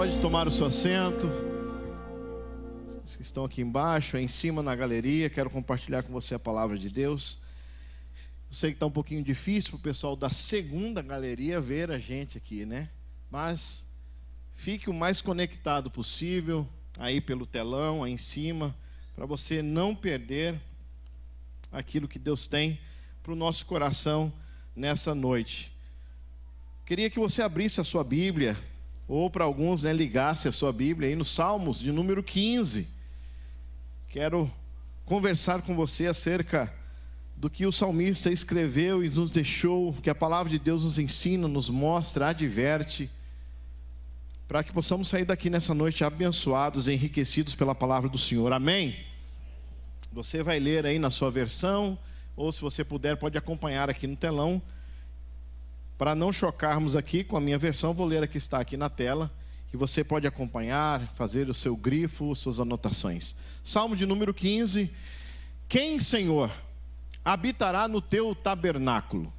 pode tomar o seu assento. Os que estão aqui embaixo, aí em cima na galeria, quero compartilhar com você a palavra de Deus. Eu sei que está um pouquinho difícil para o pessoal da segunda galeria ver a gente aqui, né? Mas fique o mais conectado possível, aí pelo telão, aí em cima, para você não perder aquilo que Deus tem para o nosso coração nessa noite. Queria que você abrisse a sua Bíblia, ou para alguns, né, ligasse a sua Bíblia aí no Salmos de número 15. Quero conversar com você acerca do que o salmista escreveu e nos deixou, que a palavra de Deus nos ensina, nos mostra, adverte, para que possamos sair daqui nessa noite abençoados e enriquecidos pela palavra do Senhor. Amém? Você vai ler aí na sua versão, ou se você puder, pode acompanhar aqui no telão. Para não chocarmos aqui com a minha versão, vou ler a que está aqui na tela, que você pode acompanhar, fazer o seu grifo, suas anotações. Salmo de número 15. Quem, Senhor, habitará no teu tabernáculo?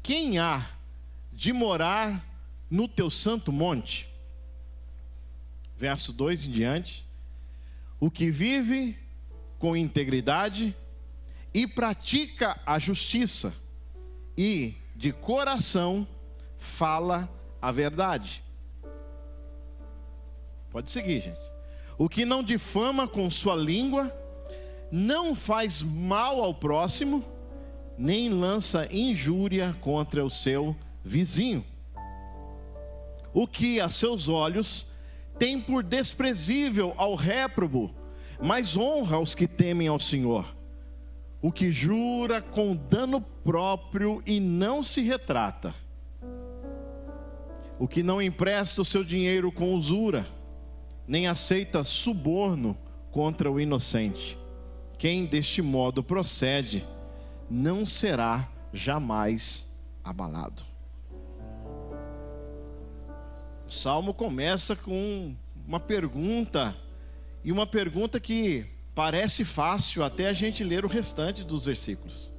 Quem há de morar no teu santo monte? Verso 2 em diante. O que vive com integridade e pratica a justiça, e de coração fala a verdade. Pode seguir, gente. O que não difama com sua língua, não faz mal ao próximo, nem lança injúria contra o seu vizinho. O que a seus olhos tem por desprezível ao réprobo, mas honra os que temem ao Senhor. O que jura com dano próprio e não se retrata. O que não empresta o seu dinheiro com usura, nem aceita suborno contra o inocente. Quem deste modo procede, não será jamais abalado. O salmo começa com uma pergunta, e uma pergunta que parece fácil até a gente ler o restante dos versículos.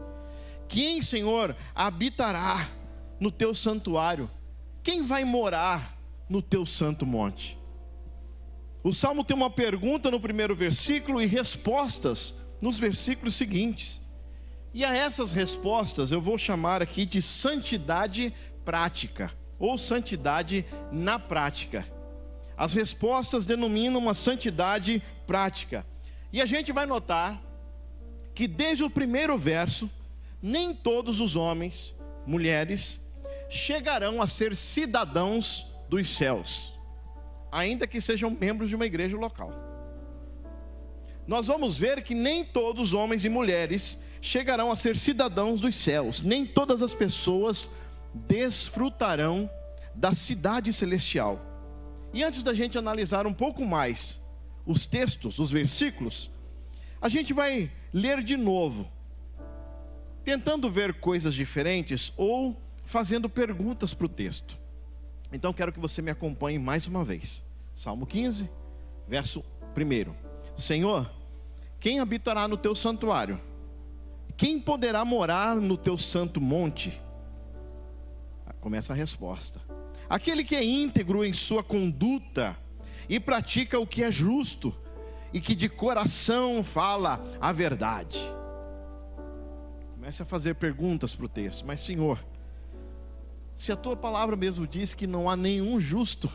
Quem, Senhor, habitará no teu santuário? Quem vai morar no teu santo monte? O salmo tem uma pergunta no primeiro versículo e respostas nos versículos seguintes. E a essas respostas eu vou chamar aqui de santidade prática, ou santidade na prática. As respostas denominam uma santidade prática. E a gente vai notar que desde o primeiro verso, nem todos os homens, mulheres, chegarão a ser cidadãos dos céus, ainda que sejam membros de uma igreja local. Nós vamos ver que nem todos os homens e mulheres chegarão a ser cidadãos dos céus. Nem todas as pessoas desfrutarão da cidade celestial. E antes da gente analisar um pouco mais os textos, os versículos, a gente vai ler de novo, tentando ver coisas diferentes ou fazendo perguntas para o texto. Então quero que você me acompanhe mais uma vez. Salmo 15, verso 1. Senhor, quem habitará no teu santuário? Quem poderá morar no teu santo monte? Começa a resposta. Aquele que é íntegro em sua conduta e pratica o que é justo, e que de coração fala a verdade. Comece a fazer perguntas para o texto. Mas, Senhor, se a tua palavra mesmo diz que não há nenhum justo,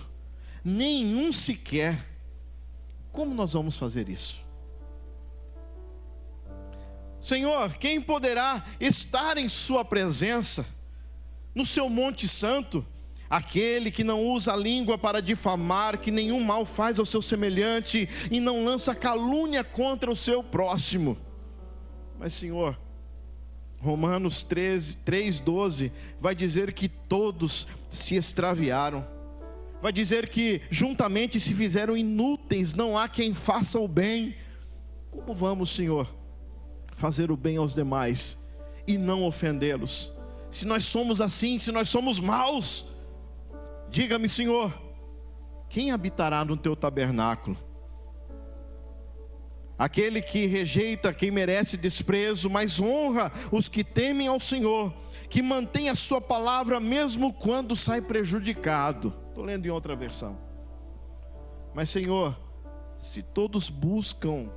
nenhum sequer, como nós vamos fazer isso? Senhor, quem poderá estar em sua presença, no seu monte santo? Aquele que não usa a língua para difamar, que nenhum mal faz ao seu semelhante, e não lança calúnia contra o seu próximo. Mas, Senhor, Romanos 3:12 vai dizer que todos se extraviaram. Vai dizer que juntamente se fizeram inúteis, não há quem faça o bem. Como vamos, Senhor, fazer o bem aos demais e não ofendê-los? Se nós somos assim, se nós somos maus, diga-me, Senhor, quem habitará no teu tabernáculo? Aquele que rejeita quem merece desprezo, mas honra os que temem ao Senhor, que mantém a sua palavra mesmo quando sai prejudicado. Estou lendo em outra versão. Mas, Senhor, se todos buscam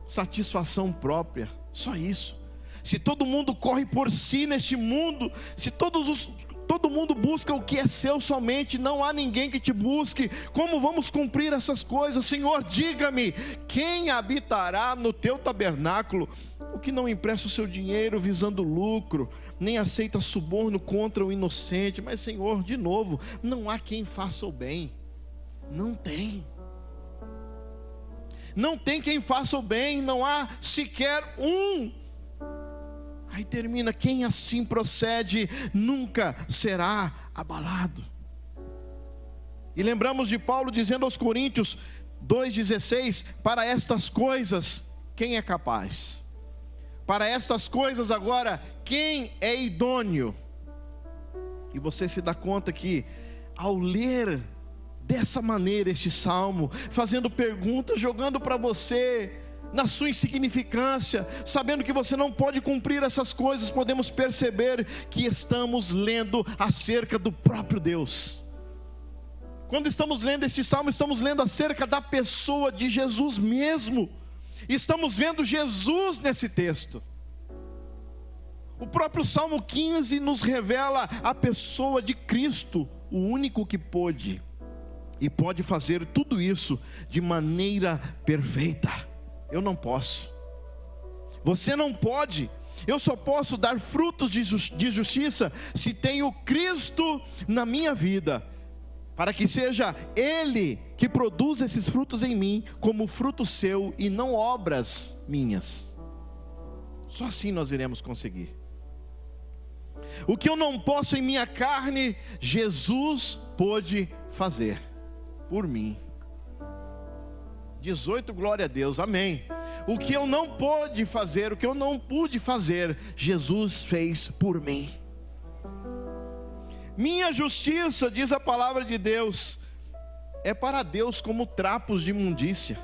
satisfação própria, só isso. Se todo mundo corre por si neste mundo, se todo mundo busca o que é seu somente, não há ninguém que te busque, como vamos cumprir essas coisas? Senhor, diga-me, quem habitará no teu tabernáculo? O que não empresta o seu dinheiro visando lucro, nem aceita suborno contra o inocente. Mas, Senhor, de novo, não há quem faça o bem. Não tem. Não tem quem faça o bem, não há sequer um. Aí termina: quem assim procede nunca será abalado. E lembramos de Paulo dizendo aos Coríntios 2,16: para estas coisas, quem é capaz? Para estas coisas agora, quem é idôneo? E você se dá conta que, ao ler dessa maneira este salmo, fazendo perguntas, jogando para você na sua insignificância, sabendo que você não pode cumprir essas coisas, podemos perceber que estamos lendo acerca do próprio Deus. Quando estamos lendo este salmo, estamos lendo acerca da pessoa de Jesus mesmo. Estamos vendo Jesus nesse texto. O próprio Salmo 15 nos revela a pessoa de Cristo, o único que pôde e pode fazer tudo isso de maneira perfeita. Eu não posso, você não pode. Eu só posso dar frutos de justiça se tenho Cristo na minha vida, para que seja Ele que produza esses frutos em mim como fruto seu e não obras minhas. Só assim nós iremos conseguir. O que eu não posso em minha carne, Jesus pôde fazer por mim. 18, glória a Deus, amém. O que eu não pude fazer, o que eu não pude fazer, Jesus fez por mim. Minha justiça, diz a palavra de Deus, é para Deus como trapos de imundícia,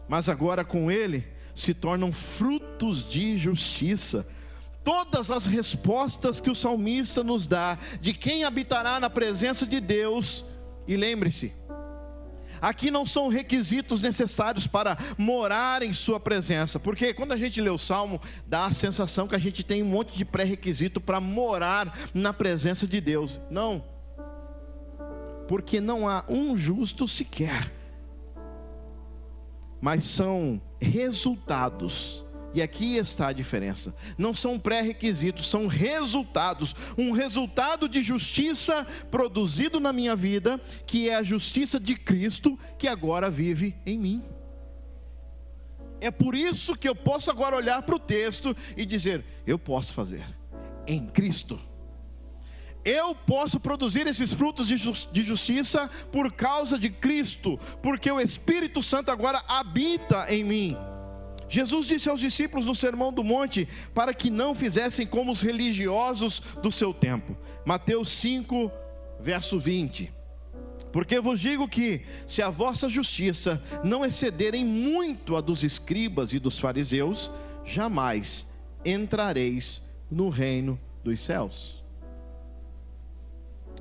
mas agora com Ele se tornam frutos de justiça. Todas as respostas que o salmista nos dá de quem habitará na presença de Deus, e lembre-se, aqui não são requisitos necessários para morar em sua presença, porque quando a gente lê o Salmo, dá a sensação que a gente tem um monte de pré-requisito para morar na presença de Deus. Não, porque não há um justo sequer, mas são resultados. E aqui está a diferença. Não são pré-requisitos, são resultados. Um resultado de justiça produzido na minha vida, que é a justiça de Cristo, que agora vive em mim. É por isso que eu posso agora olhar para o texto e dizer: eu posso fazer em Cristo. Eu posso produzir esses frutos de justiça por causa de Cristo, porque o Espírito Santo agora habita em mim. Jesus disse aos discípulos no Sermão do Monte para que não fizessem como os religiosos do seu tempo. Mateus 5, verso 20. Porque vos digo que, se a vossa justiça não excederem muito a dos escribas e dos fariseus, jamais entrareis no reino dos céus.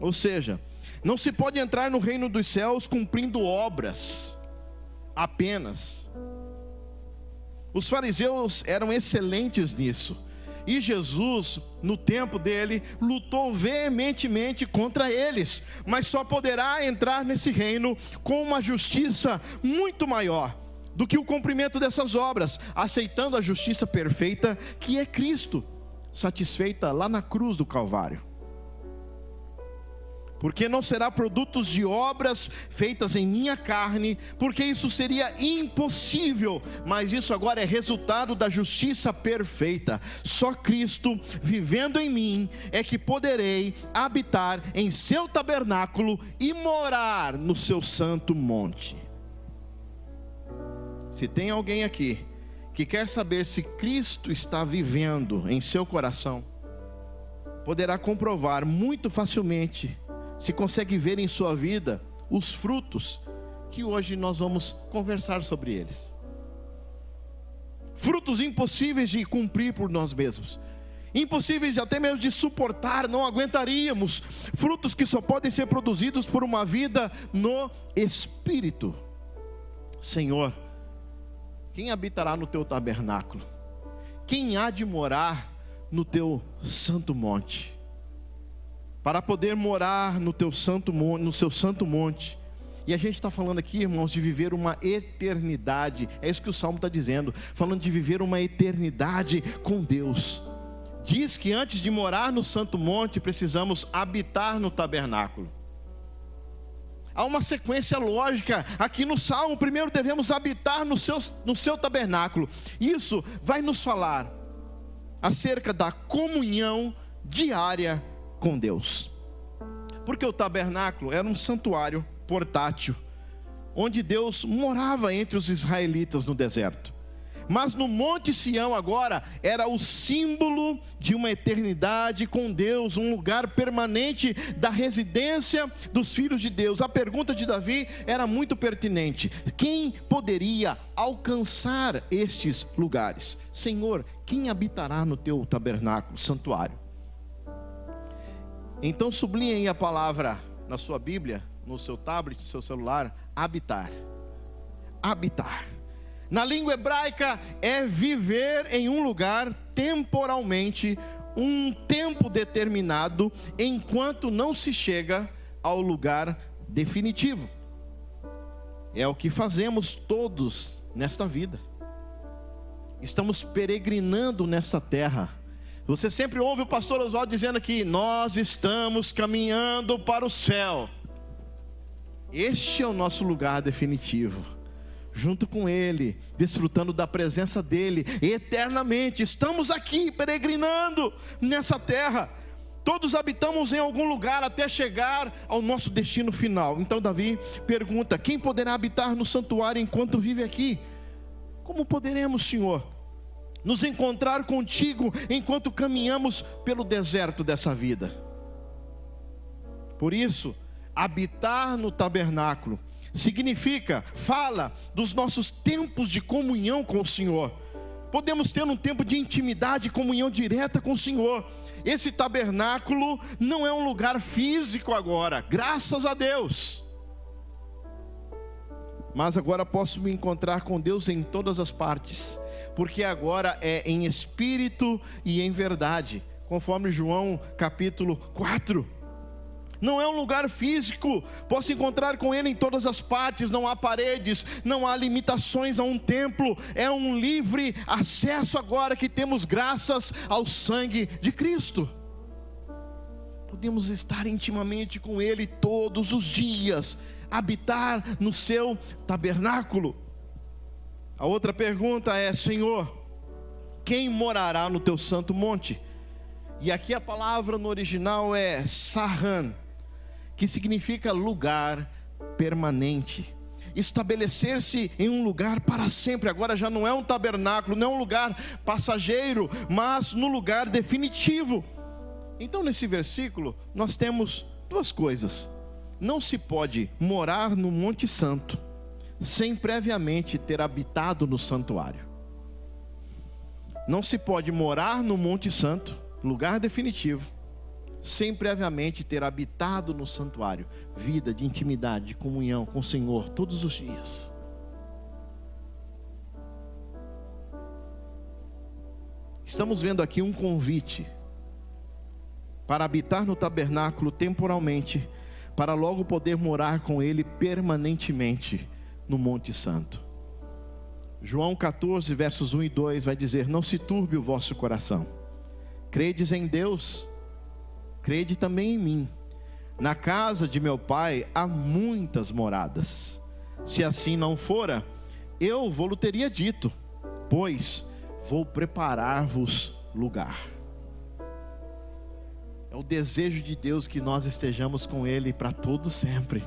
Ou seja, não se pode entrar no reino dos céus cumprindo obras apenas. Os fariseus eram excelentes nisso, e Jesus, no tempo dele, lutou veementemente contra eles, mas só poderá entrar nesse reino com uma justiça muito maior do que o cumprimento dessas obras, aceitando a justiça perfeita que é Cristo, satisfeita lá na cruz do Calvário. Porque não será produtos de obras feitas em minha carne, porque isso seria impossível, mas isso agora é resultado da justiça perfeita. Só Cristo vivendo em mim é que poderei habitar em seu tabernáculo e morar no seu santo monte. Se tem alguém aqui que quer saber se Cristo está vivendo em seu coração, poderá comprovar muito facilmente se consegue ver em sua vida os frutos que hoje nós vamos conversar sobre eles. Frutos impossíveis de cumprir por nós mesmos. impossíveis até mesmo de suportar, não aguentaríamos. Frutos que só podem ser produzidos por uma vida no Espírito. Senhor, quem habitará no teu tabernáculo? Quem há de morar no teu santo monte? Para poder morar no teu santo monte, no seu santo monte. E a gente está falando aqui, irmãos, de viver uma eternidade. É isso que o Salmo está dizendo, falando de viver uma eternidade com Deus. Diz que antes de morar no santo monte, precisamos habitar no tabernáculo. Há uma sequência lógica aqui no Salmo. Primeiro devemos habitar no seu tabernáculo. Isso vai nos falar acerca da comunhão diária com Deus. Porque o tabernáculo era um santuário portátil, onde Deus morava entre os israelitas no deserto. Mas no Monte Sião agora era o símbolo de uma eternidade com Deus, um lugar permanente da residência dos filhos de Deus. A pergunta de Davi era muito pertinente: quem poderia alcançar estes lugares? Senhor, quem habitará no teu tabernáculo, santuário? Então sublinhem a palavra na sua Bíblia, no seu tablet, no seu celular: habitar. Habitar. Na língua hebraica é viver em um lugar temporalmente, um tempo determinado, enquanto não se chega ao lugar definitivo. É o que fazemos todos nesta vida. Estamos peregrinando nesta terra. Você sempre ouve o pastor Oswaldo dizendo que nós estamos caminhando para o céu. Este é o nosso lugar definitivo, junto com Ele, desfrutando da presença dEle eternamente. Estamos aqui peregrinando nessa terra. Todos habitamos em algum lugar até chegar ao nosso destino final. Então Davi pergunta: quem poderá habitar no santuário enquanto vive aqui? Como poderemos, Senhor, nos encontrar contigo enquanto caminhamos pelo deserto dessa vida? Por isso, habitar no tabernáculo significa, fala dos nossos tempos de comunhão com o Senhor. Podemos ter um tempo de intimidade e comunhão direta com o Senhor. Esse tabernáculo não é um lugar físico agora, graças a Deus. Mas agora posso me encontrar com Deus em todas as partes, porque agora é em espírito e em verdade, conforme João capítulo 4. Não é um lugar físico, posso encontrar com Ele em todas as partes. Não há paredes, não há limitações a um templo. É um livre acesso agora que temos graças ao sangue de Cristo. Podemos estar intimamente com Ele todos os dias, habitar no seu tabernáculo. A outra pergunta é: Senhor, quem morará no teu santo monte? E aqui a palavra no original é sarran, que significa lugar permanente, estabelecer-se em um lugar para sempre. Agora já não é um tabernáculo, não é um lugar passageiro, mas no lugar definitivo. Então nesse versículo nós temos duas coisas: não se pode morar no Monte Santo sem previamente ter habitado no santuário. Não se pode morar no Monte Santo, lugar definitivo, sem previamente ter habitado no santuário. Vida de intimidade, de comunhão com o Senhor todos os dias. Estamos vendo aqui um convite para habitar no tabernáculo temporalmente, para logo poder morar com Ele permanentemente no Monte Santo. João 14, versos 1 e 2 vai dizer: não se turbe o vosso coração. Credes em Deus, crede também em mim. Na casa de meu Pai há muitas moradas. Se assim não fora, eu vou-lo teria dito, pois vou preparar-vos lugar. É o desejo de Deus que nós estejamos com Ele para todo sempre.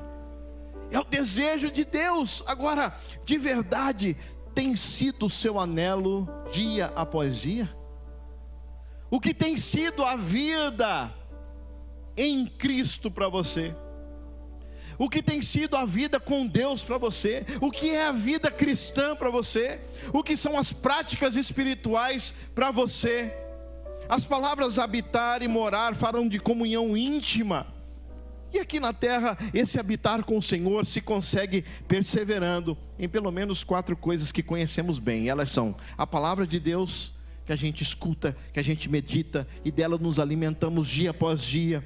É o desejo de Deus. Agora, de verdade, tem sido o seu anelo dia após dia? O que tem sido a vida em Cristo para você? O que tem sido a vida com Deus para você? O que é a vida cristã para você? O que são as práticas espirituais para você? As palavras habitar e morar falam de comunhão íntima. E aqui na terra, esse habitar com o Senhor se consegue perseverando em pelo menos 4 coisas que conhecemos bem. Elas são a palavra de Deus, que a gente escuta, que a gente medita, e dela nos alimentamos dia após dia.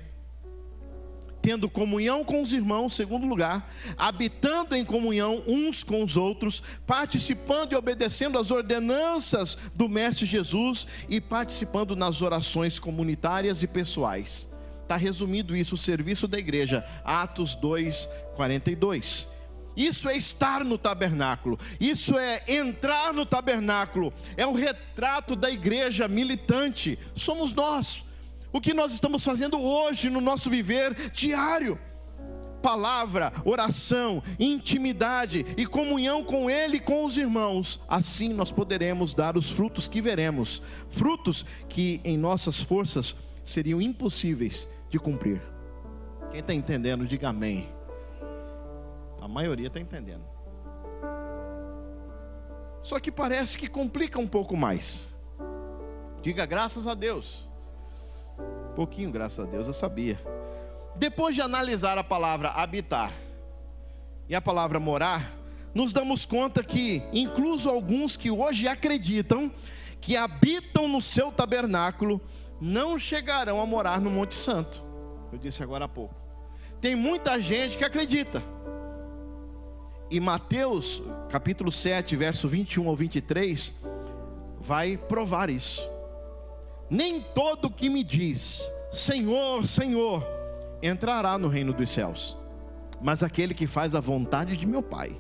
Tendo comunhão com os irmãos, segundo lugar, habitando em comunhão uns com os outros, participando e obedecendo às ordenanças do Mestre Jesus e participando nas orações comunitárias e pessoais. Está resumido isso, o serviço da igreja, Atos 2:42. Isso é estar no tabernáculo, isso é entrar no tabernáculo, é o retrato da igreja militante, somos nós. O que nós estamos fazendo hoje no nosso viver diário: palavra, oração, intimidade e comunhão com Ele e com os irmãos. Assim nós poderemos dar os frutos que veremos, frutos que em nossas forças seriam impossíveis de cumprir. Quem está entendendo, diga amém. A maioria está entendendo. Só que parece que complica um pouco mais. Diga graças a Deus. Pouquinho, graças a Deus, eu sabia. Depois de analisar a palavra habitar e a palavra morar, nos damos conta que, incluso alguns que hoje acreditam que habitam no seu tabernáculo, não chegarão a morar no Monte Santo. Eu disse agora há pouco. Tem muita gente que acredita. E Mateus, capítulo 7, verso 21 ao 23, vai provar isso. Nem todo que me diz, Senhor, Senhor, entrará no reino dos céus, mas aquele que faz a vontade de meu Pai,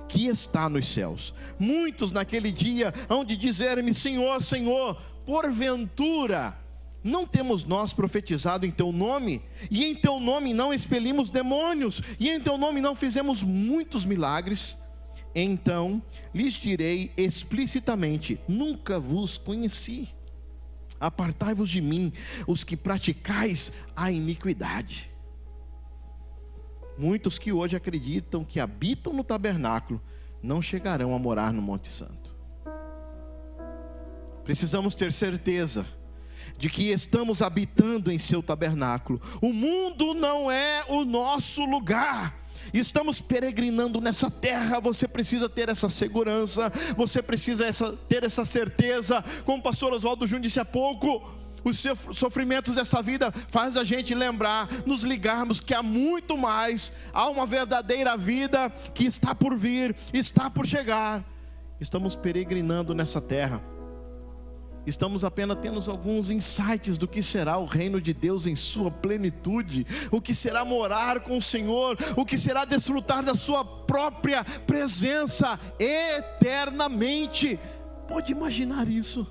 que está nos céus. Muitos naquele dia hão de dizer-me, Senhor, Senhor, porventura não temos nós profetizado em teu nome, e em teu nome não expelimos demônios, e em teu nome não fizemos muitos milagres? Então lhes direi explicitamente, nunca vos conheci. Apartai-vos de mim, os que praticais a iniquidade. Muitos que hoje acreditam que habitam no tabernáculo não chegarão a morar no Monte Santo. Precisamos ter certeza de que estamos habitando em seu tabernáculo. O mundo não é o nosso lugar. Estamos peregrinando nessa terra. Você precisa ter essa segurança, você precisa ter essa certeza. Como o pastor Oswaldo Júnior disse há pouco, os sofrimentos dessa vida faz a gente lembrar, nos ligarmos que há muito mais, há uma verdadeira vida que está por vir, está por chegar. Estamos peregrinando nessa terra. Estamos apenas tendo alguns insights do que será o reino de Deus em sua plenitude, o que será morar com o Senhor, o que será desfrutar da sua própria presença eternamente. Pode imaginar isso?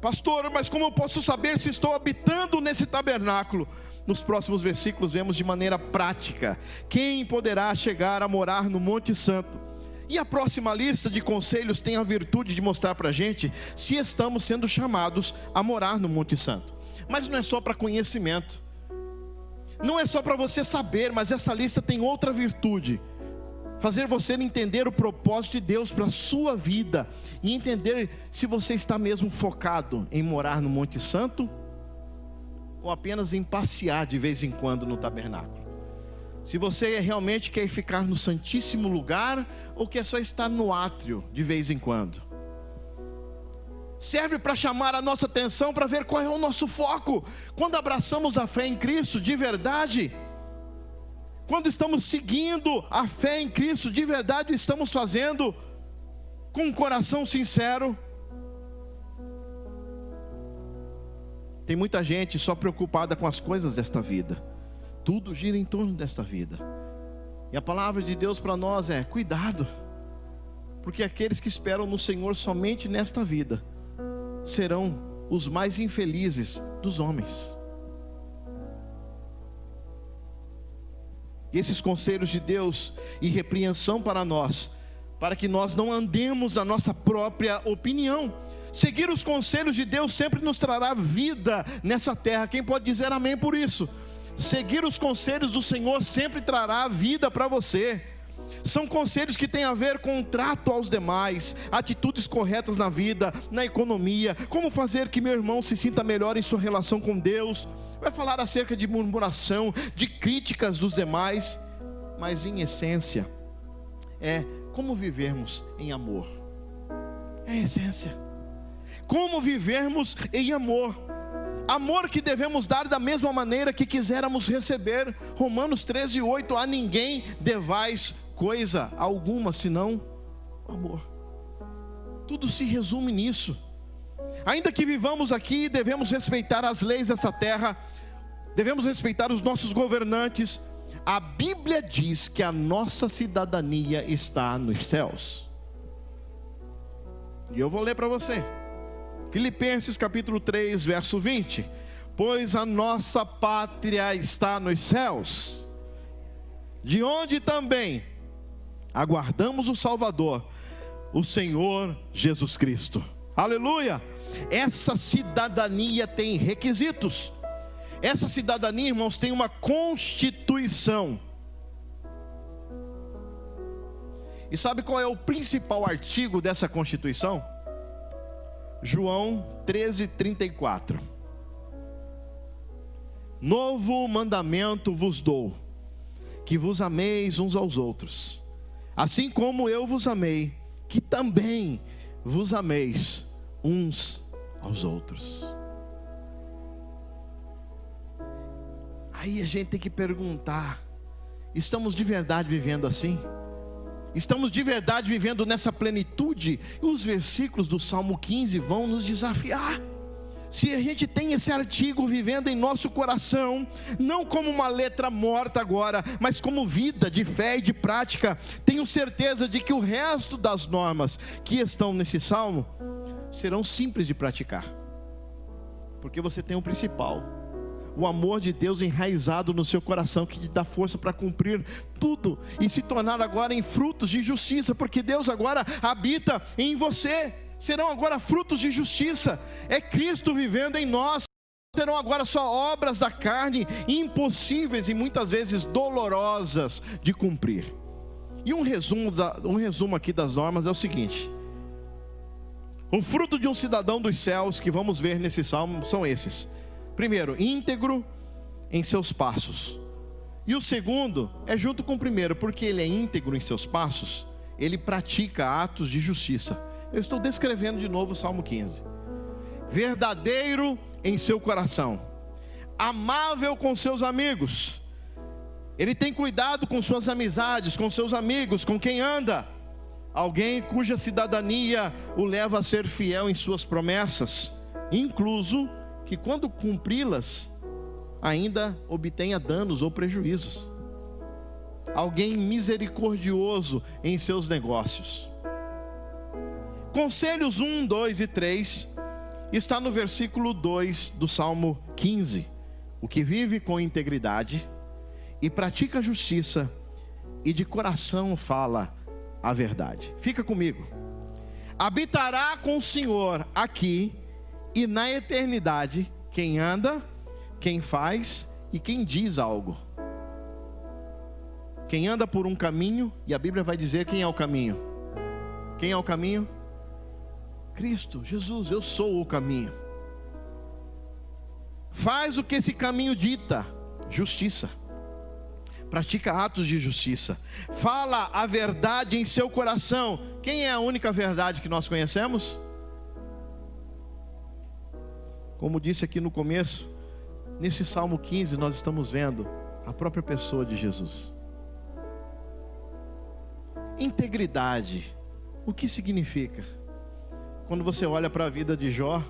Pastor, mas como eu posso saber se estou habitando nesse tabernáculo? Nos próximos versículos vemos de maneira prática quem poderá chegar a morar no Monte Santo. E a próxima lista de conselhos tem a virtude de mostrar para a gente se estamos sendo chamados a morar no Monte Santo. Mas não é só para conhecimento, não é só para você saber, mas essa lista tem outra virtude: fazer você entender o propósito de Deus para a sua vida e entender se você está mesmo focado em morar no Monte Santo ou apenas em passear de vez em quando no tabernáculo. Se você realmente quer ficar no Santíssimo Lugar ou quer só estar no átrio de vez em quando. Serve para chamar a nossa atenção, para ver qual é o nosso foco. Quando abraçamos a fé em Cristo de verdade, quando estamos seguindo a fé em Cristo de verdade, estamos fazendo com um coração sincero. Tem muita gente só preocupada com as coisas desta vida. Tudo gira em torno desta vida. E a palavra de Deus para nós é: cuidado, porque aqueles que esperam no Senhor somente nesta vida serão os mais infelizes dos homens. E esses conselhos de Deus e repreensão para nós, para que nós não andemos na nossa própria opinião. Seguir os conselhos de Deus sempre nos trará vida nessa terra. Quem pode dizer amém por isso? Seguir os conselhos do Senhor sempre trará vida para você. São conselhos que têm a ver com o trato aos demais, atitudes corretas na vida, na economia, como fazer que meu irmão se sinta melhor em sua relação com Deus. Vai falar acerca de murmuração, de críticas dos demais, mas em essência é como vivermos em amor. É a essência. Como vivermos em amor. Amor que devemos dar da mesma maneira que quiseramos receber. Romanos 13:8, a ninguém devais coisa alguma senão amor. Tudo se resume nisso. Ainda que vivamos aqui, devemos respeitar as leis dessa terra, devemos respeitar os nossos governantes. A Bíblia diz que a nossa cidadania está nos céus. E eu vou ler para você. Filipenses capítulo 3, verso 20. Pois a nossa pátria está nos céus, de onde também aguardamos o Salvador, o Senhor Jesus Cristo. Aleluia! Essa cidadania tem requisitos. Essa cidadania, irmãos, tem uma constituição. E sabe qual é o principal artigo dessa constituição? João 13:34. Novo mandamento vos dou, que vos ameis uns aos outros, assim como eu vos amei, que também vos ameis uns aos outros. Aí a gente tem que perguntar: estamos de verdade vivendo assim? Estamos de verdade vivendo nessa plenitude? E os versículos do Salmo 15 vão nos desafiar. Se a gente tem esse artigo vivendo em nosso coração, não como uma letra morta agora, mas como vida de fé e de prática, tenho certeza de que o resto das normas que estão nesse salmo serão simples de praticar, porque você tem o principal, o amor de Deus enraizado no seu coração, que te dá força para cumprir tudo e se tornar agora em frutos de justiça, porque Deus agora habita em você. Serão agora frutos de justiça. É Cristo vivendo em nós. Serão agora só obras da carne, impossíveis e muitas vezes dolorosas de cumprir. E um resumo aqui das normas é o seguinte: o fruto de um cidadão dos céus que vamos ver nesse salmo são esses. Primeiro, íntegro em seus passos. E o segundo é junto com o primeiro, porque ele é íntegro em seus passos, ele pratica atos de justiça. Eu estou descrevendo de novo o Salmo 15. Verdadeiro em seu coração, amável com seus amigos. Ele tem cuidado com suas amizades, com seus amigos, com quem anda. Alguém cuja cidadania o leva a ser fiel em suas promessas, incluso que quando cumpri-las, ainda obtenha danos ou prejuízos. Alguém misericordioso em seus negócios. Conselhos 1, 2 e 3 está no versículo 2 do Salmo 15. O que vive com integridade e pratica a justiça e de coração fala a verdade. Fica comigo. Habitará com o Senhor aqui e na eternidade quem anda, quem faz e quem diz algo. Quem anda por um caminho, e a Bíblia vai dizer quem é o caminho. Quem é o caminho? Cristo, Jesus, eu sou o caminho. Faz o que esse caminho dita, justiça. Pratica atos de justiça. Fala a verdade em seu coração. Quem é a única verdade que nós conhecemos? Como disse aqui no começo, nesse Salmo 15 nós estamos vendo a própria pessoa de Jesus. Integridade, o que significa? Quando você olha para a vida de Jó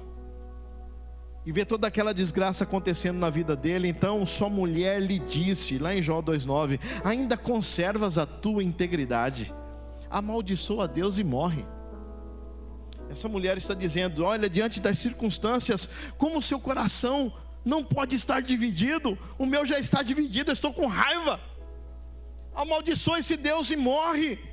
e vê toda aquela desgraça acontecendo na vida dele, então sua mulher lhe disse, lá em Jó 2,9: ainda conservas a tua integridade, amaldiçoa a Deus e morre. Essa mulher está dizendo: olha, diante das circunstâncias, como o seu coração não pode estar dividido, o meu já está dividido, eu estou com raiva, amaldiçoa esse Deus e morre.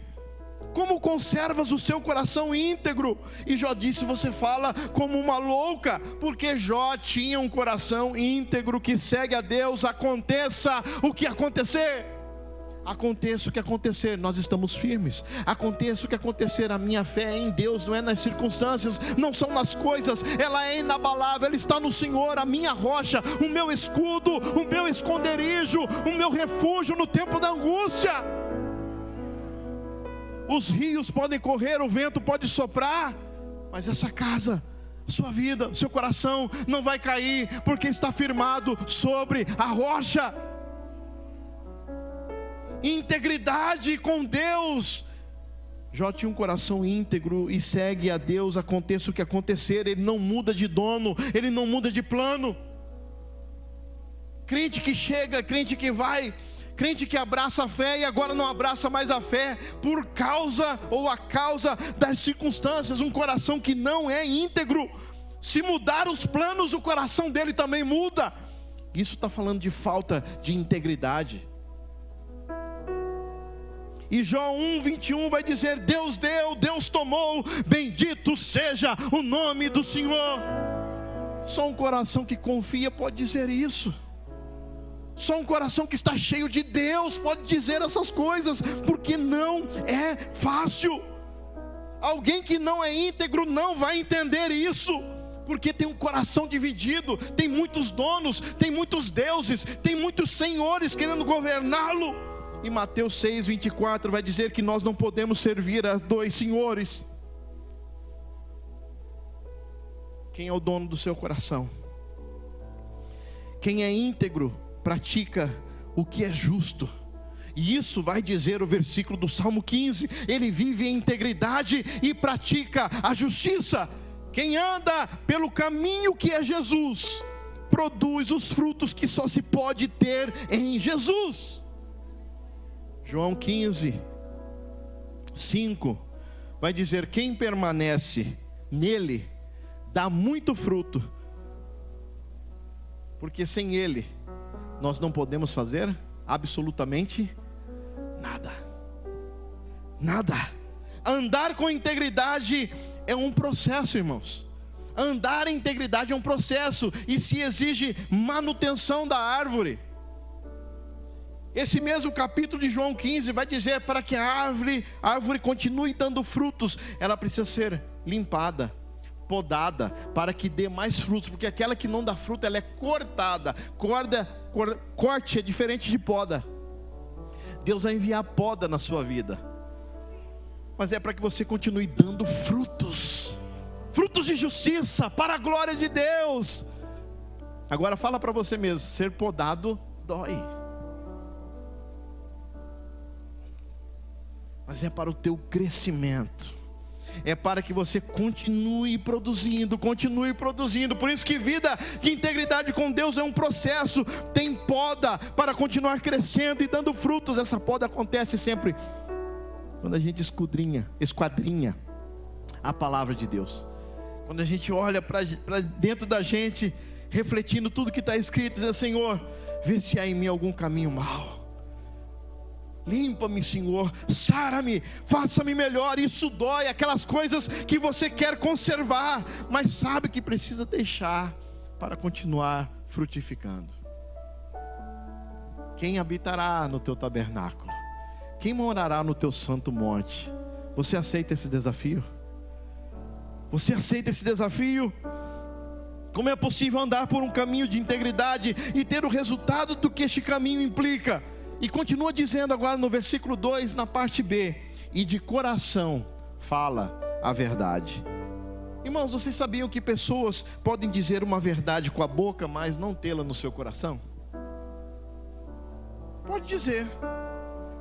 Como conservas o seu coração íntegro? E Jó disse: você fala como uma louca, porque Jó tinha um coração íntegro que segue a Deus, aconteça o que acontecer. Aconteça o que acontecer, nós estamos firmes. Aconteça o que acontecer, a minha fé é em Deus, não é nas circunstâncias, não são nas coisas, ela é inabalável, ela está no Senhor, a minha rocha, o meu escudo, o meu esconderijo, o meu refúgio no tempo da angústia. Os rios podem correr, o vento pode soprar, mas essa casa, sua vida, seu coração não vai cair, porque está firmado sobre a rocha. Integridade com Deus. Jó tinha um coração íntegro e segue a Deus, aconteça o que acontecer. Ele não muda de dono, ele não muda de plano. Crente que chega, crente que vai, crente que abraça a fé e agora não abraça mais a fé por causa ou a causa das circunstâncias. Um coração que não é íntegro, se mudar os planos, o coração dele também muda. Isso está falando de falta de integridade. E Jó 1:21 vai dizer: Deus deu, Deus tomou, bendito seja o nome do Senhor. Só um coração que confia pode dizer isso. Só um coração que está cheio de Deus pode dizer essas coisas, porque não é fácil. Alguém que não é íntegro não vai entender isso, porque tem um coração dividido, tem muitos donos, tem muitos deuses, tem muitos senhores querendo governá-lo. E Mateus 6:24 vai dizer que nós não podemos servir a dois senhores. Quem é o dono do seu coração? Quem é íntegro pratica o que é justo. E isso vai dizer o versículo do Salmo 15: ele vive em integridade e pratica a justiça. Quem anda pelo caminho que é Jesus, produz os frutos que só se pode ter em Jesus. João 15:5 vai dizer: quem permanece nele dá muito fruto, porque sem ele nós não podemos fazer absolutamente nada. Nada. Andar com integridade é um processo, irmãos. Andar em integridade é um processo, e se exige manutenção da árvore. Esse mesmo capítulo de João 15 vai dizer: para que a árvore continue dando frutos, ela precisa ser limpada, podada, para que dê mais frutos, porque aquela que não dá fruto, ela é cortada. Corte é diferente de poda. Deus vai enviar poda na sua vida, mas é para que você continue dando frutos, frutos de justiça, para a glória de Deus. Agora fala para você mesmo: ser podado dói, mas é para o teu crescimento, é para que você continue produzindo. Por isso que vida de integridade com Deus é um processo. Tem poda para continuar crescendo e dando frutos. Essa poda acontece sempre quando a gente esquadrinha a palavra de Deus. Quando a gente olha para dentro da gente, refletindo tudo que está escrito, diz: Senhor, vê se há em mim algum caminho mau. Limpa-me, Senhor, sara-me, faça-me melhor. Isso dói, aquelas coisas que você quer conservar, mas sabe que precisa deixar para continuar frutificando. Quem habitará no teu tabernáculo? Quem morará no teu santo monte? Você aceita esse desafio? Você aceita esse desafio? Como é possível andar por um caminho de integridade e ter o resultado do que este caminho implica? E continua dizendo agora no versículo 2, na parte B: e de coração fala a verdade. Irmãos, vocês sabiam que pessoas podem dizer uma verdade com a boca, mas não tê-la no seu coração? Pode dizer,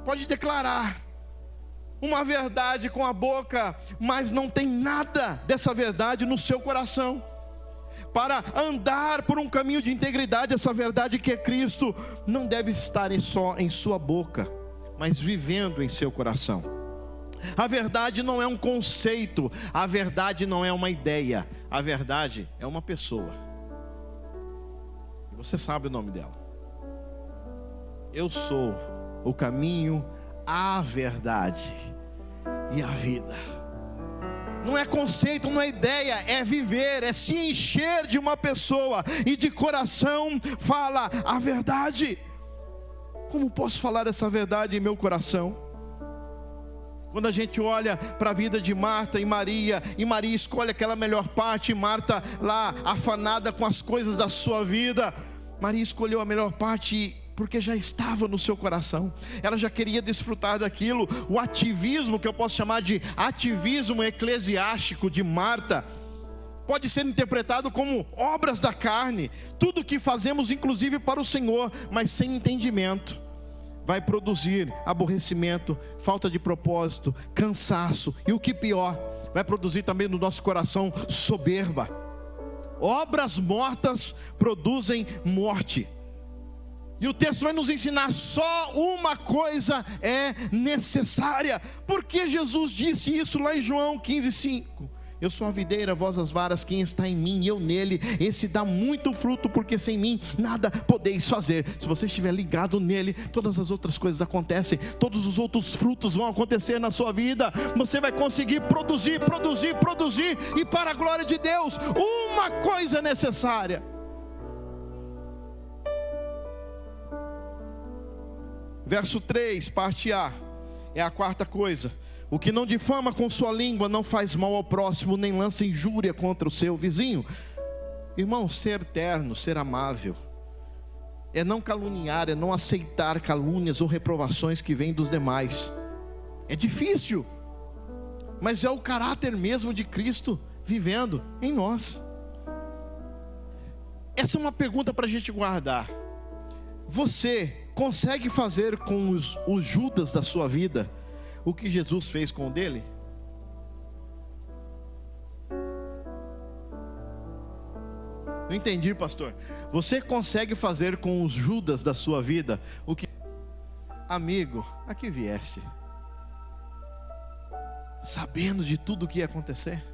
pode declarar uma verdade com a boca, mas não tem nada dessa verdade no seu coração. Para andar por um caminho de integridade, essa verdade que é Cristo não deve estar só em sua boca, mas vivendo em seu coração. A verdade não é um conceito, a verdade não é uma ideia, a verdade é uma pessoa. E você sabe o nome dela. Eu sou o caminho, a verdade e a vida. Não é conceito, não é ideia, é viver, é se encher de uma pessoa, e de coração fala a verdade. Como posso falar essa verdade em meu coração? Quando a gente olha para a vida de Marta e Maria escolhe aquela melhor parte, e Marta lá afanada com as coisas da sua vida, Maria escolheu a melhor parte porque já estava no seu coração, ela já queria desfrutar daquilo. O ativismo, que eu posso chamar de ativismo eclesiástico de Marta, pode ser interpretado como obras da carne, tudo que fazemos inclusive para o Senhor, mas sem entendimento, vai produzir aborrecimento, falta de propósito, cansaço, e o que pior, vai produzir também no nosso coração soberba. Obras mortas produzem morte. E o texto vai nos ensinar: só uma coisa é necessária. Porque Jesus disse isso lá em João 15:5. Eu sou a videira, vós as varas, quem está em mim e eu nele, esse dá muito fruto, porque sem mim nada podeis fazer. Se você estiver ligado nele, todas as outras coisas acontecem, todos os outros frutos vão acontecer na sua vida. Você vai conseguir produzir, e para a glória de Deus, uma coisa é necessária. Verso 3, parte A, é a quarta coisa: o que não difama com sua língua não faz mal ao próximo, nem lança injúria contra o seu vizinho. Irmão, ser terno, ser amável, é não caluniar, é não aceitar calúnias ou reprovações que vêm dos demais. É difícil, mas é o caráter mesmo de Cristo vivendo em nós. Essa é uma pergunta para a gente guardar. Você consegue fazer com os Judas da sua vida o que Jesus fez com o dele? Não entendi, pastor. Você consegue fazer com os Judas da sua vida o que... Amigo, a que vieste? Sabendo de tudo o que ia acontecer?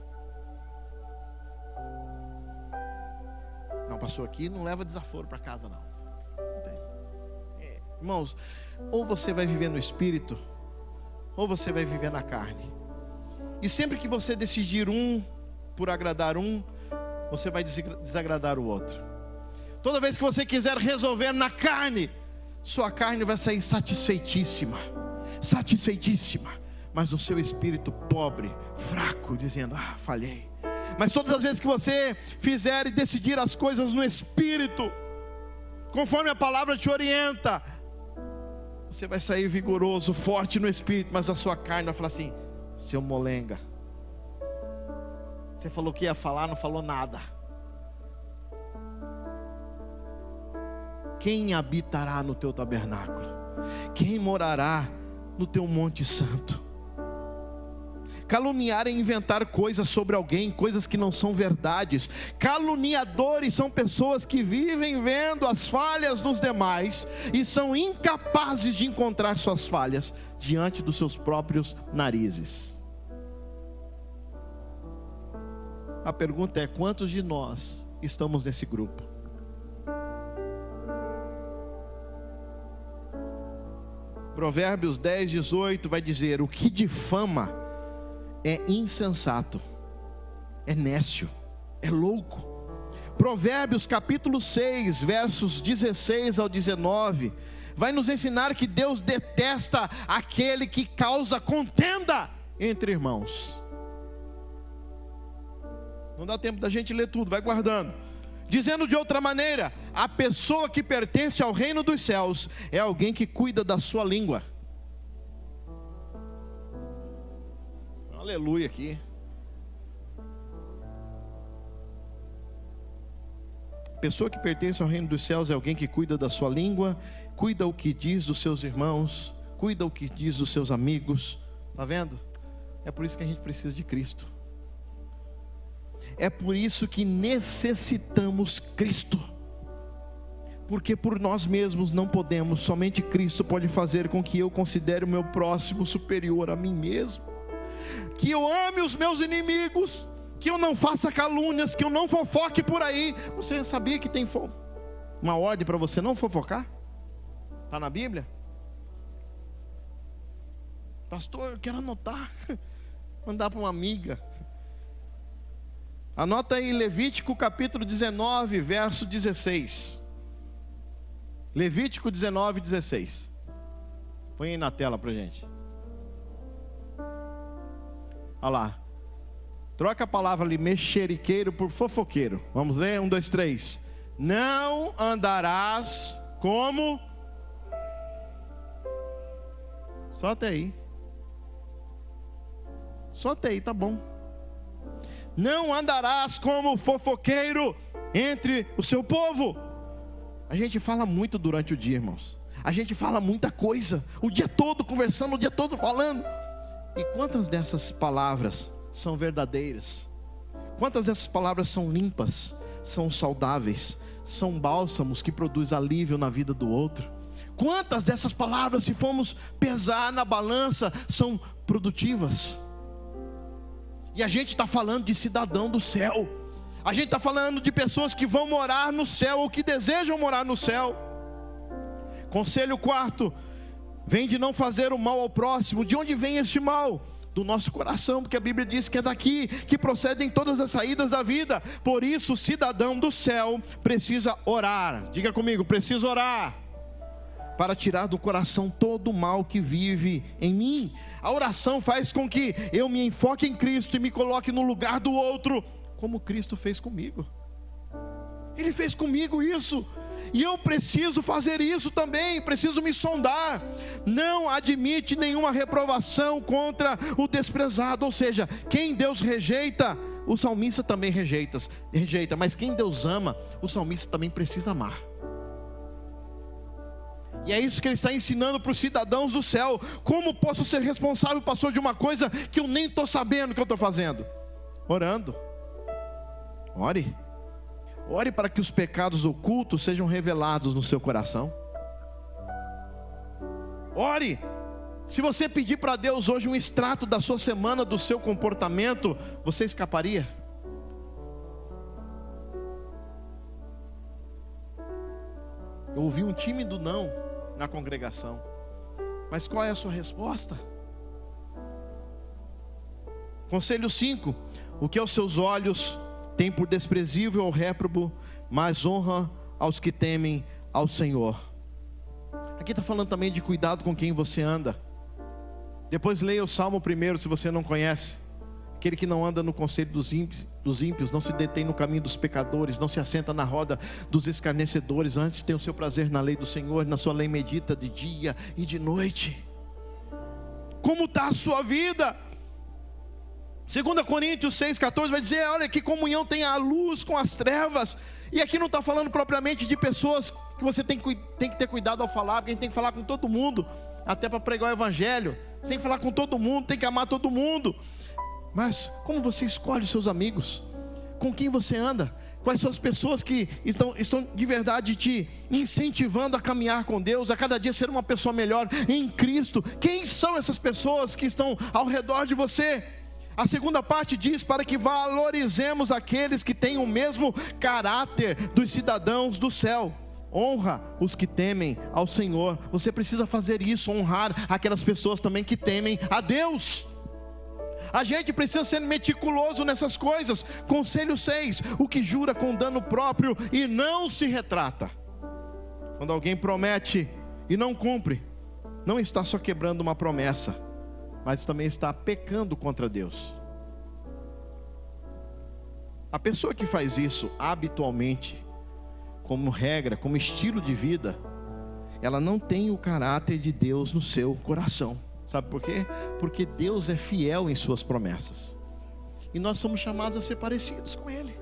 Não, pastor, aqui não leva desaforo para casa não. Irmãos, ou você vai viver no Espírito, ou você vai viver na carne. E sempre que você decidir um por agradar um, você vai desagradar o outro. Toda vez que você quiser resolver na carne, sua carne vai sair satisfeitíssima, mas o seu espírito pobre, fraco, dizendo: ah, falhei. Mas todas as vezes que você fizer e decidir as coisas no Espírito, conforme a palavra te orienta, você vai sair vigoroso, forte no Espírito, mas a sua carne vai falar assim: seu molenga, você falou que ia falar, não falou nada. Quem habitará no teu tabernáculo? Quem morará no teu monte santo? Caluniar é inventar coisas sobre alguém, coisas que não são verdades. Caluniadores são pessoas que vivem vendo as falhas dos demais e são incapazes de encontrar suas falhas diante dos seus próprios narizes. A pergunta é: quantos de nós estamos nesse grupo? Provérbios 10:18 vai dizer: o que difama é insensato, é nécio, é louco. Provérbios capítulo 6, versos 16 ao 19, vai nos ensinar que Deus detesta aquele que causa contenda entre irmãos. Não dá tempo da gente ler tudo, vai guardando. Dizendo de outra maneira, a pessoa que pertence ao reino dos céus é alguém que cuida da sua língua. Aleluia aqui. Pessoa que pertence ao reino dos céus é alguém que cuida da sua língua, cuida o que diz dos seus irmãos, cuida o que diz dos seus amigos. Está vendo? É por isso que a gente precisa de Cristo. É por isso que necessitamos Cristo. Porque por nós mesmos não podemos, somente Cristo pode fazer com que eu considere o meu próximo superior a mim mesmo, que eu ame os meus inimigos, que eu não faça calúnias, que eu não fofoque por aí. Você sabia que tem uma ordem para você não fofocar? Está na Bíblia? Pastor, eu quero anotar, mandar para uma amiga. Anota aí Levítico capítulo 19, verso 16. Levítico 19:16. Põe aí na tela pra gente. Olha lá. Troca a palavra ali, mexeriqueiro, por fofoqueiro. Vamos ler? 1, 2, 3. Não andarás como... Só até aí. Só até aí, tá bom. Não andarás como fofoqueiro entre o seu povo. A gente fala muito durante o dia, irmãos. A gente fala muita coisa, o dia todo conversando, o dia todo falando. E quantas dessas palavras são verdadeiras? Quantas dessas palavras são limpas, são saudáveis, são bálsamos que produzem alívio na vida do outro? Quantas dessas palavras, se formos pesar na balança, são produtivas? E a gente está falando de cidadão do céu. A gente está falando de pessoas que vão morar no céu, ou que desejam morar no céu. Conselho 4, vem de não fazer o mal ao próximo. De onde vem este mal? Do nosso coração, porque a Bíblia diz que é daqui que procedem todas as saídas da vida. Por isso o cidadão do céu precisa orar. Diga comigo, precisa orar, para tirar do coração todo o mal que vive em mim. A oração faz com que eu me enfoque em Cristo e me coloque no lugar do outro, como Cristo fez comigo. Ele fez comigo isso, e eu preciso fazer isso também. Preciso me sondar. Não admite nenhuma reprovação contra o desprezado. Ou seja, quem Deus rejeita, o salmista também rejeita. Mas quem Deus ama, o salmista também precisa amar. E é isso que ele está ensinando para os cidadãos do céu. Como posso ser responsável, pastor, de uma coisa que eu nem estou sabendo que eu estou fazendo? Orando. Ore. Ore para que os pecados ocultos sejam revelados no seu coração. Ore. Se você pedir para Deus hoje um extrato da sua semana, do seu comportamento, você escaparia? Eu ouvi um tímido não na congregação. Mas qual é a sua resposta? Conselho 5. O que aos seus olhos tem por desprezível ou réprobo, mas honra aos que temem ao Senhor. Aqui está falando também de cuidado com quem você anda. Depois leia o Salmo 1, se você não conhece. Aquele que não anda no conselho dos ímpios, não se detém no caminho dos pecadores, não se assenta na roda dos escarnecedores, antes tem o seu prazer na lei do Senhor, na sua lei medita de dia e de noite. Como está a sua vida? 2 Coríntios 6,14 vai dizer, olha que comunhão tem a luz com as trevas. E aqui não está falando propriamente de pessoas que você tem que ter cuidado ao falar, porque a gente tem que falar com todo mundo, até para pregar o evangelho. Você tem que falar com todo mundo, tem que amar todo mundo. Mas como você escolhe os seus amigos? Com quem você anda? Quais são as pessoas que estão de verdade te incentivando a caminhar com Deus, a cada dia ser uma pessoa melhor em Cristo? Quem são essas pessoas que estão ao redor de você? A segunda parte diz para que valorizemos aqueles que têm o mesmo caráter dos cidadãos do céu. Honra os que temem ao Senhor. Você precisa fazer isso, honrar aquelas pessoas também que temem a Deus. A gente precisa ser meticuloso nessas coisas. Conselho 6, o que jura com dano próprio e não se retrata. Quando alguém promete e não cumpre, não está só quebrando uma promessa, mas também está pecando contra Deus. A pessoa que faz isso habitualmente, como regra, como estilo de vida, ela não tem o caráter de Deus no seu coração. Sabe por quê? Porque Deus é fiel em suas promessas, e nós somos chamados a ser parecidos com Ele.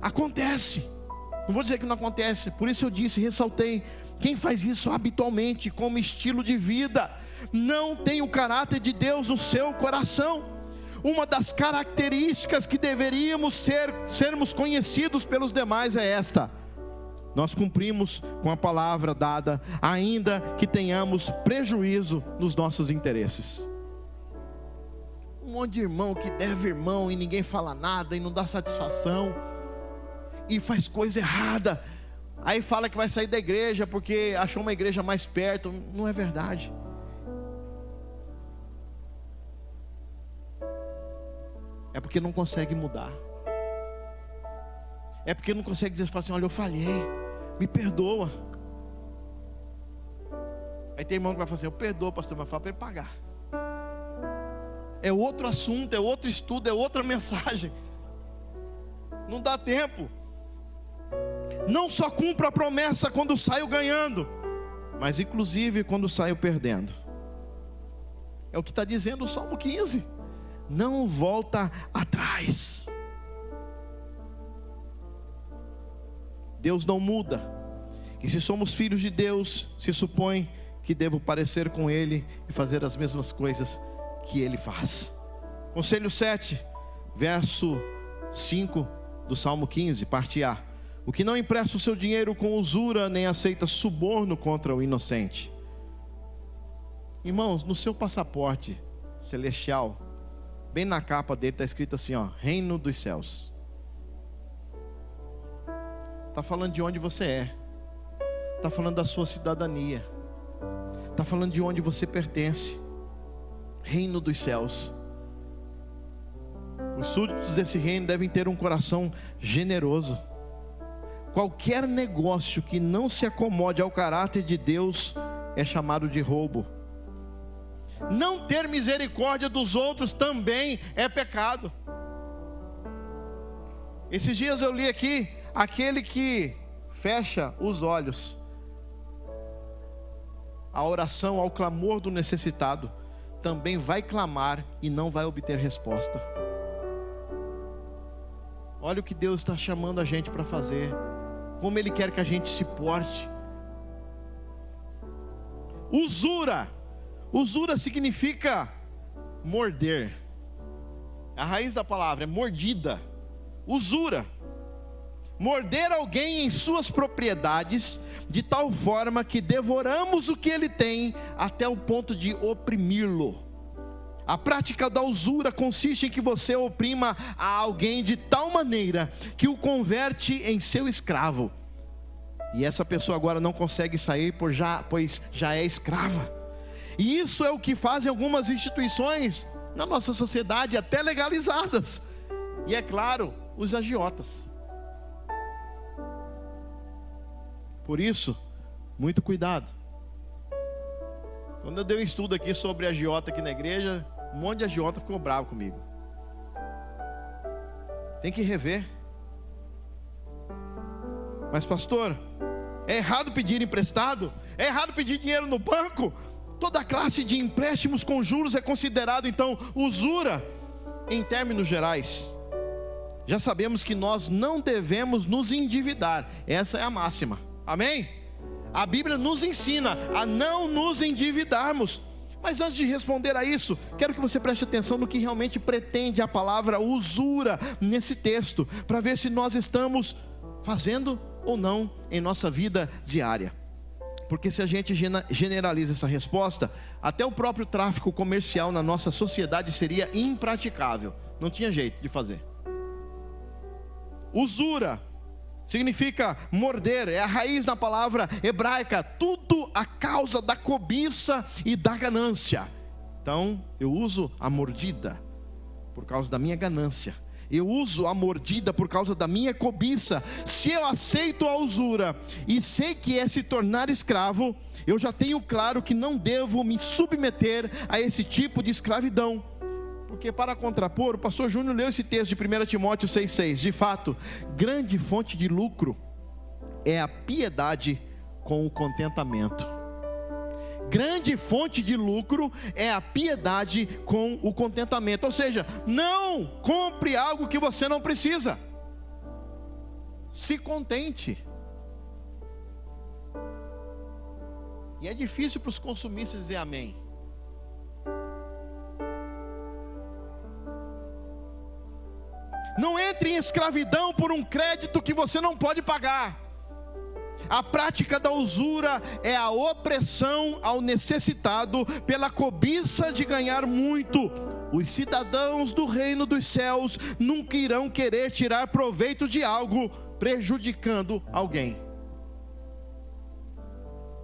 Acontece, não vou dizer que não acontece. Por isso eu disse, ressaltei, quem faz isso habitualmente, como estilo de vida, não tem o caráter de Deus no seu coração. Uma das características que deveríamos sermos conhecidos pelos demais é esta: nós cumprimos com a palavra dada, ainda que tenhamos prejuízo nos nossos interesses. Um monte de irmão que deve irmão e ninguém fala nada e não dá satisfação, e faz coisa errada, aí fala que vai sair da igreja porque achou uma igreja mais perto. Não é verdade. É porque não consegue mudar. É porque não consegue dizer assim, olha, eu falhei, me perdoa. Aí tem irmão que vai falar assim, eu perdoo, pastor, mas fala para ele pagar. É outro assunto, é outro estudo, é outra mensagem. Não dá tempo. Não só cumpra a promessa quando saio ganhando, mas inclusive quando saio perdendo. É o que está dizendo o Salmo 15. Não volta atrás. Deus não muda. E se somos filhos de Deus, se supõe que devo parecer com Ele e fazer as mesmas coisas que Ele faz. Conselho 7, verso 5 do Salmo 15, parte A. O que não empresta o seu dinheiro com usura, nem aceita suborno contra o inocente. Irmãos, no seu passaporte celestial, bem na capa dele está escrito assim, ó, Reino dos Céus. Está falando de onde você é. Está falando da sua cidadania. Está falando de onde você pertence. Reino dos Céus. Os súditos desse reino devem ter um coração generoso. Qualquer negócio que não se acomode ao caráter de Deus é chamado de roubo. Não ter misericórdia dos outros também é pecado. Esses dias eu li aqui, aquele que fecha os olhos à oração, ao clamor do necessitado, também vai clamar e não vai obter resposta. Olha o que Deus está chamando a gente para fazer, como Ele quer que a gente se porte. Usura. Usura significa morder. A raiz da palavra é mordida. Usura. Morder alguém em suas propriedades, de tal forma que devoramos o que ele tem, até o ponto de oprimi-lo. A prática da usura consiste em que você oprima a alguém de tal maneira que o converte em seu escravo. E essa pessoa agora não consegue sair, pois já é escrava. E isso é o que fazem algumas instituições na nossa sociedade, até legalizadas. E é claro, os agiotas. Por isso, muito cuidado. Quando eu dei um estudo aqui sobre agiota aqui na igreja, um monte de agiota ficou bravo comigo. Tem que rever. Mas pastor, é errado pedir emprestado? É errado pedir dinheiro no banco? Toda classe de empréstimos com juros é considerado então usura. Em termos gerais, já sabemos que nós não devemos nos endividar. Essa é a máxima. Amém? A Bíblia nos ensina a não nos endividarmos. Mas antes de responder a isso, quero que você preste atenção no que realmente pretende a palavra usura nesse texto, para ver se nós estamos fazendo ou não em nossa vida diária. Porque se a gente generaliza essa resposta, até o próprio tráfico comercial na nossa sociedade seria impraticável. Não tinha jeito de fazer. Usura significa morder, é a raiz da palavra hebraica, tudo a causa da cobiça e da ganância. Então, eu uso a mordida por causa da minha ganância. Eu uso a mordida por causa da minha cobiça. Se eu aceito a usura e sei que é se tornar escravo, eu já tenho claro que não devo me submeter a esse tipo de escravidão. Porque para contrapor, o pastor Júnior leu esse texto de 1 Timóteo 6,6. De fato, grande fonte de lucro é a piedade com o contentamento. Grande fonte de lucro é a piedade com o contentamento. Ou seja, não compre algo que você não precisa. Se contente. E é difícil para os consumistas dizer amém. Não entre em escravidão por um crédito que você não pode pagar. A prática da usura é a opressão ao necessitado pela cobiça de ganhar muito. Os cidadãos do reino dos céus nunca irão querer tirar proveito de algo prejudicando alguém.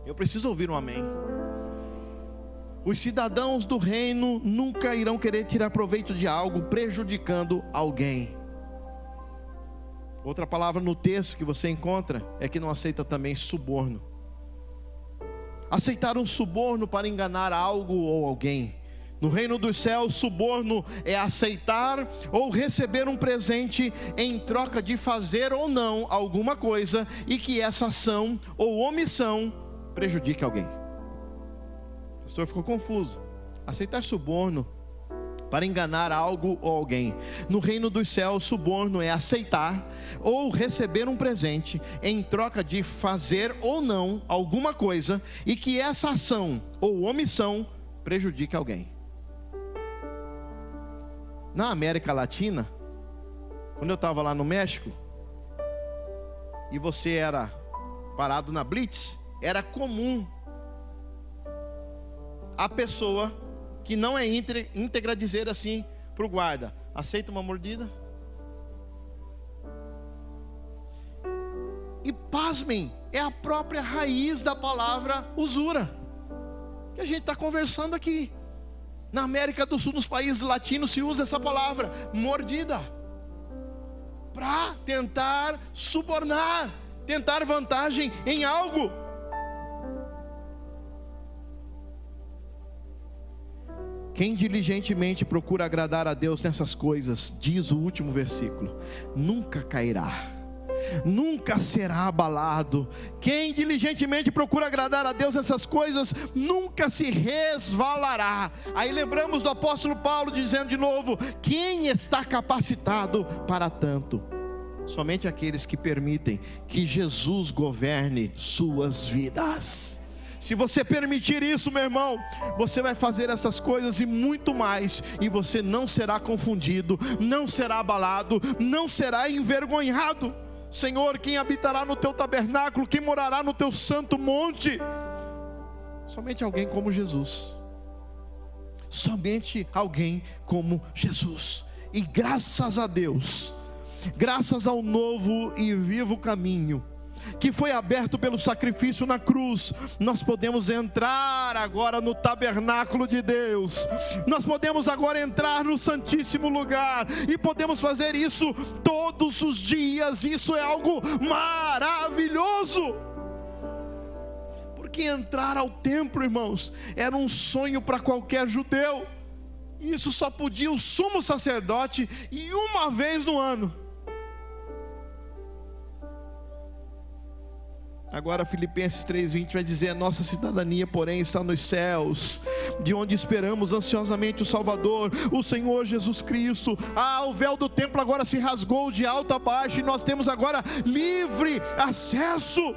Eu preciso ouvir um amém. Os cidadãos do reino nunca irão querer tirar proveito de algo prejudicando alguém. Outra palavra no texto que você encontra é que não aceita também suborno. Aceitar um suborno para enganar algo ou alguém. No reino dos céus, suborno é aceitar ou receber um presente em troca de fazer ou não alguma coisa e que essa ação ou omissão prejudique alguém. O pastor ficou confuso. Aceitar suborno para enganar algo ou alguém. No reino dos céus, suborno é aceitar ou receber um presente em troca de fazer ou não alguma coisa e que essa ação ou omissão prejudique alguém. Na América Latina, quando eu estava lá no México e você era parado na blitz, era comum a pessoa que não é íntegra dizer assim para o guarda: aceita uma mordida? E pasmem, é a própria raiz da palavra usura que a gente está conversando aqui. Na América do Sul, nos países latinos, se usa essa palavra, mordida, para tentar subornar, tentar vantagem em algo. Quem diligentemente procura agradar a Deus nessas coisas, diz o último versículo, nunca cairá, nunca será abalado. Quem diligentemente procura agradar a Deus nessas coisas, nunca se resvalará. Aí lembramos do apóstolo Paulo dizendo de novo: quem está capacitado para tanto? Somente aqueles que permitem que Jesus governe suas vidas. Se você permitir isso, meu irmão, você vai fazer essas coisas e muito mais, e você não será confundido, não será abalado, não será envergonhado. Senhor, quem habitará no teu tabernáculo, quem morará no teu santo monte? Somente alguém como Jesus. Somente alguém como Jesus. E graças a Deus, graças ao novo e vivo caminho que foi aberto pelo sacrifício na cruz, nós podemos entrar agora no tabernáculo de Deus. Nós podemos agora entrar no santíssimo lugar, e podemos fazer isso todos os dias. Isso é algo maravilhoso, porque entrar ao templo, irmãos, era um sonho para qualquer judeu. Isso só podia o sumo sacerdote, e uma vez no ano. Agora Filipenses 3:20 vai dizer: a nossa cidadania, porém, está nos céus, de onde esperamos ansiosamente o Salvador, o Senhor Jesus Cristo. O véu do templo agora se rasgou de alto a baixo, e nós temos agora livre acesso.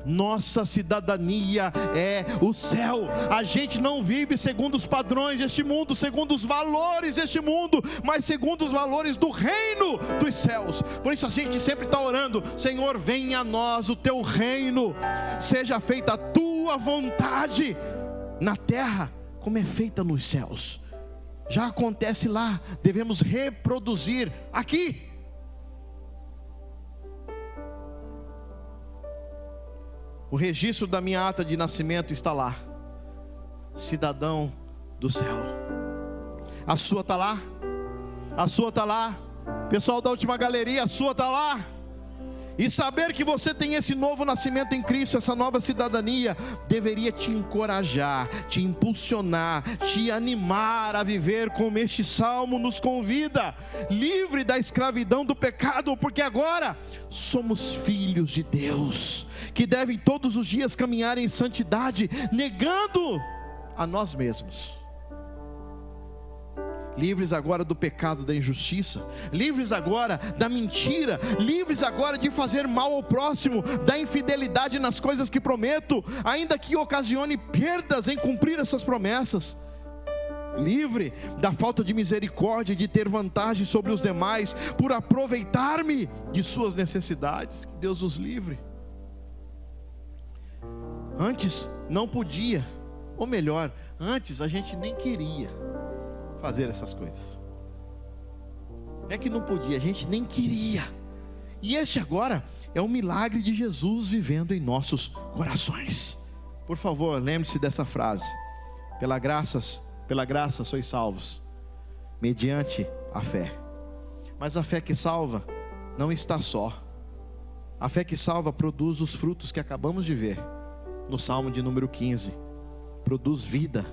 Nossa cidadania é o céu. A gente não vive segundo os padrões deste mundo, segundo os valores deste mundo, mas segundo os valores do reino dos céus. Por isso a gente sempre está orando: Senhor, venha a nós o teu reino, seja feita a tua vontade na terra como é feita nos céus. Já acontece lá, devemos reproduzir aqui. O registro da minha ata de nascimento está lá: cidadão do céu. A sua está lá? A sua está lá? Pessoal da última galeria, a sua está lá? E saber que você tem esse novo nascimento em Cristo, essa nova cidadania, deveria te encorajar, te impulsionar, te animar a viver como este salmo nos convida, livre da escravidão do pecado, porque agora somos filhos de Deus, que devem todos os dias caminhar em santidade, negando a nós mesmos. Livres agora do pecado, da injustiça, livres agora da mentira, livres agora de fazer mal ao próximo, da infidelidade nas coisas que prometo, ainda que ocasione perdas em cumprir essas promessas. Livre da falta de misericórdia, de ter vantagem sobre os demais, por aproveitar-me de suas necessidades. Que Deus nos livre. Antes não podia, ou melhor, antes a gente nem queria fazer essas coisas. É que não podia, a gente nem queria. E este agora é o milagre de Jesus vivendo em nossos corações. Por favor, lembre-se dessa frase: pela graça sois salvos, mediante a fé. Mas a fé que salva não está só. A fé que salva produz os frutos que acabamos de ver no Salmo de número 15. Produz vida,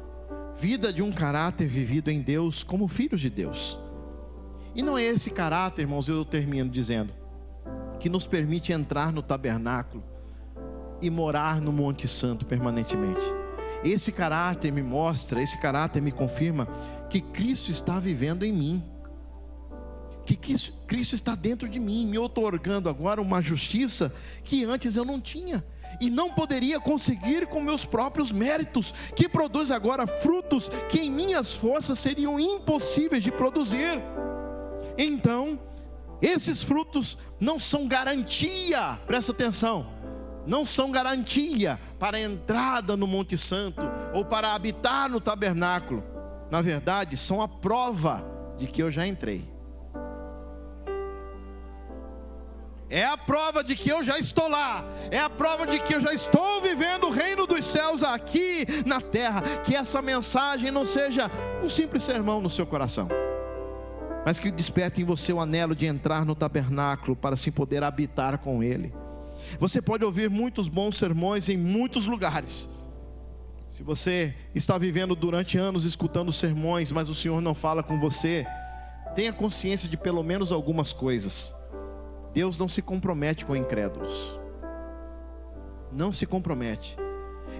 vida de um caráter vivido em Deus como filhos de Deus. E não é esse caráter, irmãos, eu termino dizendo, que nos permite entrar no tabernáculo e morar no Monte Santo permanentemente. Esse caráter me mostra, esse caráter me confirma que Cristo está vivendo em mim, que Cristo está dentro de mim, me outorgando agora uma justiça que antes eu não tinha e não poderia conseguir com meus próprios méritos, que produz agora frutos que em minhas forças seriam impossíveis de produzir. Então, esses frutos não são garantia, presta atenção, não são garantia para a entrada no Monte Santo ou para habitar no tabernáculo. Na verdade, são a prova de que eu já entrei. É a prova de que eu já estou lá. É a prova de que eu já estou vivendo o reino dos céus aqui na terra. Que essa mensagem não seja um simples sermão no seu coração, mas que desperte em você o anelo de entrar no tabernáculo para assim poder habitar com Ele. Você pode ouvir muitos bons sermões em muitos lugares. Se você está vivendo durante anos escutando sermões, mas o Senhor não fala com você, tenha consciência de pelo menos algumas coisas. Deus não se compromete com incrédulos. Não se compromete.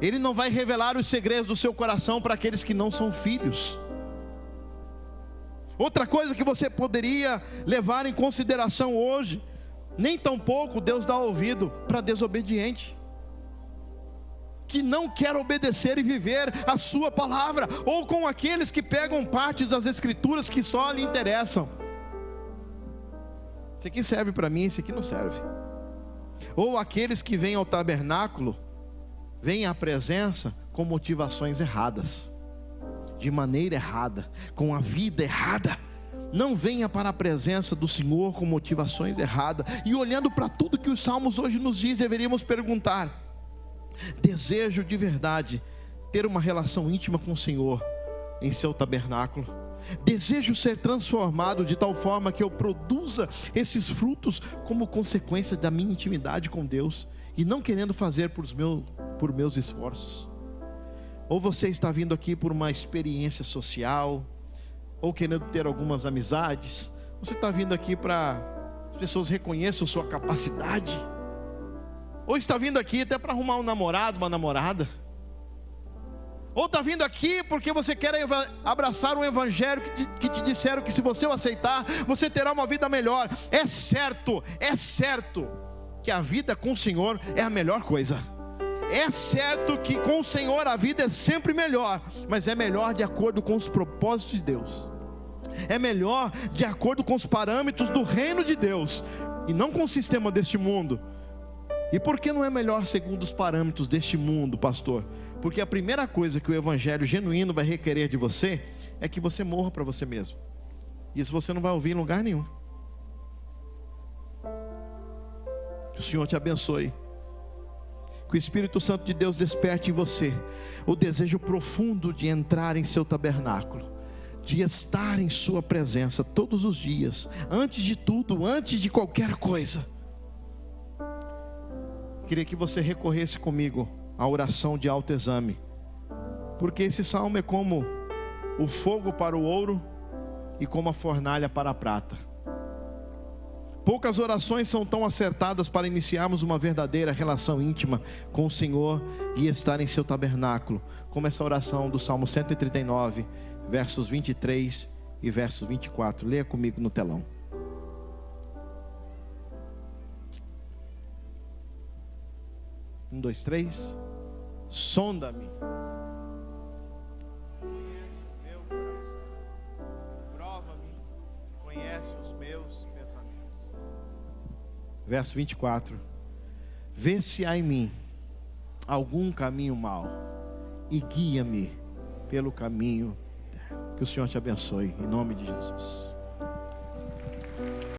Ele não vai revelar os segredos do seu coração para aqueles que não são filhos. Outra coisa que você poderia levar em consideração hoje, nem tampouco Deus dá ouvido para desobediente, que não quer obedecer e viver a sua palavra, ou com aqueles que pegam partes das escrituras que só lhe interessam. Esse aqui serve para mim, esse aqui não serve. Ou aqueles que vêm ao tabernáculo, vêm à presença com motivações erradas, de maneira errada, com a vida errada. Não venha para a presença do Senhor com motivações erradas. E olhando para tudo que os Salmos hoje nos diz, deveríamos perguntar: desejo de verdade ter uma relação íntima com o Senhor em seu tabernáculo? Desejo ser transformado de tal forma que eu produza esses frutos como consequência da minha intimidade com Deus, e não querendo fazer por meus esforços? Ou você está vindo aqui por uma experiência social, ou querendo ter algumas amizades? Você está vindo aqui para as pessoas reconheçam sua capacidade? Ou está vindo aqui até para arrumar um namorado, uma namorada? Ou está vindo aqui porque você quer abraçar um evangelho que te disseram que se você o aceitar, você terá uma vida melhor? É certo que a vida com o Senhor é a melhor coisa. É certo que com o Senhor a vida é sempre melhor, mas é melhor de acordo com os propósitos de Deus. É melhor de acordo com os parâmetros do reino de Deus, e não com o sistema deste mundo. E por que não é melhor segundo os parâmetros deste mundo, pastor? Porque a primeira coisa que o evangelho genuíno vai requerer de você é que você morra para você mesmo. Isso você não vai ouvir em lugar nenhum. Que o Senhor te abençoe. Que o Espírito Santo de Deus desperte em você o desejo profundo de entrar em seu tabernáculo, de estar em sua presença todos os dias. Antes de tudo, antes de qualquer coisa, queria que você recorresse comigo à oração de autoexame, porque esse salmo é como o fogo para o ouro e como a fornalha para a prata. Poucas orações são tão acertadas para iniciarmos uma verdadeira relação íntima com o Senhor e estar em seu tabernáculo, como essa oração do Salmo 139, versos 23 e versos 24. Leia comigo no telão. Um, dois, três. Sonda-me, conhece o meu coração, prova-me, conhece os meus pensamentos. Verso 24. Vê se há em mim algum caminho mau e guia-me pelo caminho. Que o Senhor te abençoe, em nome de Jesus.